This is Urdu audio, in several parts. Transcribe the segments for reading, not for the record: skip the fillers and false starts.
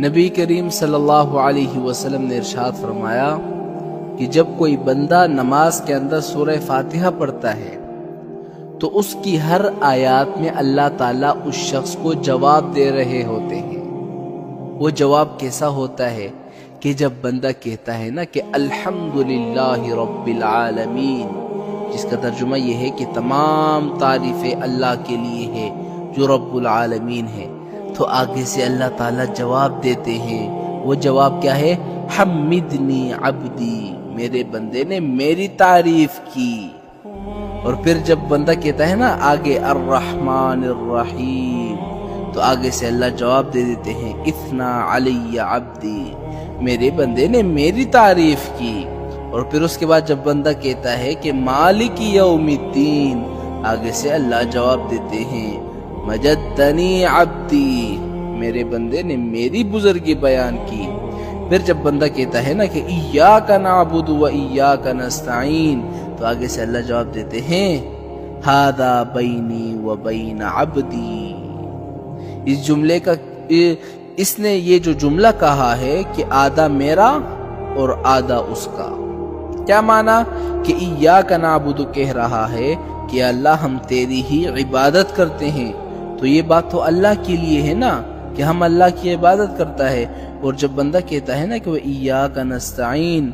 نبی کریم صلی اللہ علیہ وسلم نے ارشاد فرمایا کہ جب کوئی بندہ نماز کے اندر سورہ فاتحہ پڑھتا ہے تو اس کی ہر آیات میں اللہ تعالیٰ اس شخص کو جواب دے رہے ہوتے ہیں۔ وہ جواب کیسا ہوتا ہے کہ جب بندہ کہتا ہے نا کہ الحمدللہ رب العالمین، جس کا ترجمہ یہ ہے کہ تمام تعریفیں اللہ کے لیے ہے جو رب العالمین ہے، تو آگے سے اللہ تعالیٰ جواب دیتے ہیں۔ وہ جواب کیا ہے؟ حمدنی عبدی، میرے بندے نے میری تعریف کی۔ اور پھر جب بندہ کہتا ہے نا آگے الرحمن الرحیم، تو آگے سے اللہ جواب دے دیتے ہیں اثنا علی عبدی، میرے بندے نے میری تعریف کی۔ اور پھر اس کے بعد جب بندہ کہتا ہے کہ مالک یوم الدین، آگے سے اللہ جواب دیتے ہیں مجدنی عبدی، میرے بندے نے میری بزرگی بیان کی۔ پھر جب بندہ کہتا ہے نا کہ ایاک نعبد و ایاک نستعین، تو آگے سے اللہ جواب دیتے ہیں ھذا بینی و بین عبدی۔ اس جملے کا اس نے یہ جو جملہ کہا ہے کہ آدھا میرا اور آدھا اس کا، کیا معنی؟ کہ ایاک نعبد کہہ رہا ہے کہ اللہ ہم تیری ہی عبادت کرتے ہیں، تو یہ بات تو اللہ کے لیے ہے نا کہ ہم اللہ کی عبادت کرتا ہے۔ اور جب بندہ کہتا ہے نا کہ وہ ایاک نستعین،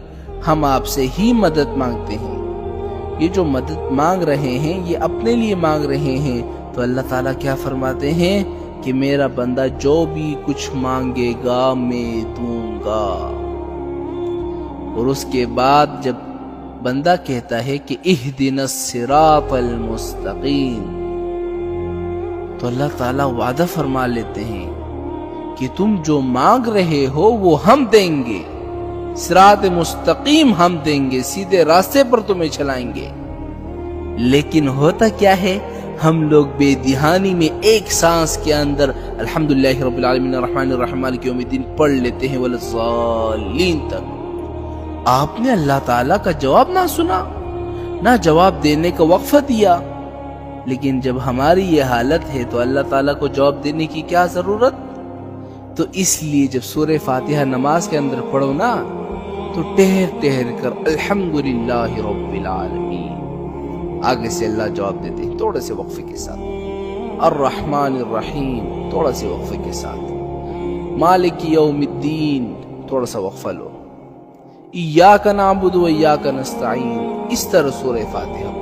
ہم آپ سے ہی مدد مانگتے ہیں، یہ جو مدد مانگ رہے ہیں یہ اپنے لیے مانگ رہے ہیں، تو اللہ تعالیٰ کیا فرماتے ہیں کہ میرا بندہ جو بھی کچھ مانگے گا میں دوں گا۔ اور اس کے بعد جب بندہ کہتا ہے کہ اہدنا الصراط المستقیم، تو اللہ تعالیٰ وعدہ فرما لیتے ہیں کہ تم جو مانگ رہے ہو وہ ہم دیں گے، صراط مستقیم ہم دیں گے، سیدھے راستے پر تمہیں چلائیں گے۔ لیکن ہوتا کیا ہے، ہم لوگ بے دہانی میں ایک سانس کے اندر الحمدللہ رب العالمین الرحمن الرحیم مالک یوم الدین پڑھ لیتے ہیں والضالین تک۔ آپ نے اللہ تعالیٰ کا جواب نہ سنا، نہ جواب دینے کا وقفہ دیا۔ لیکن جب ہماری یہ حالت ہے تو اللہ تعالیٰ کو جواب دینے کی کیا ضرورت؟ تو اس لیے جب سورہ فاتحہ نماز کے اندر پڑھو نا تو ٹہر کر الحمدللہ رب العالمین، آگے سے اللہ جواب دیتے ہیں تھوڑے سے وقفے کے ساتھ، الرحمن الرحیم تھوڑا سے وقفے کے ساتھ، مالک یوم الدین تھوڑا سا وقفہ لو، ایاک نعبد و ایاک نستعین، اس طرح سورہ فاتحہ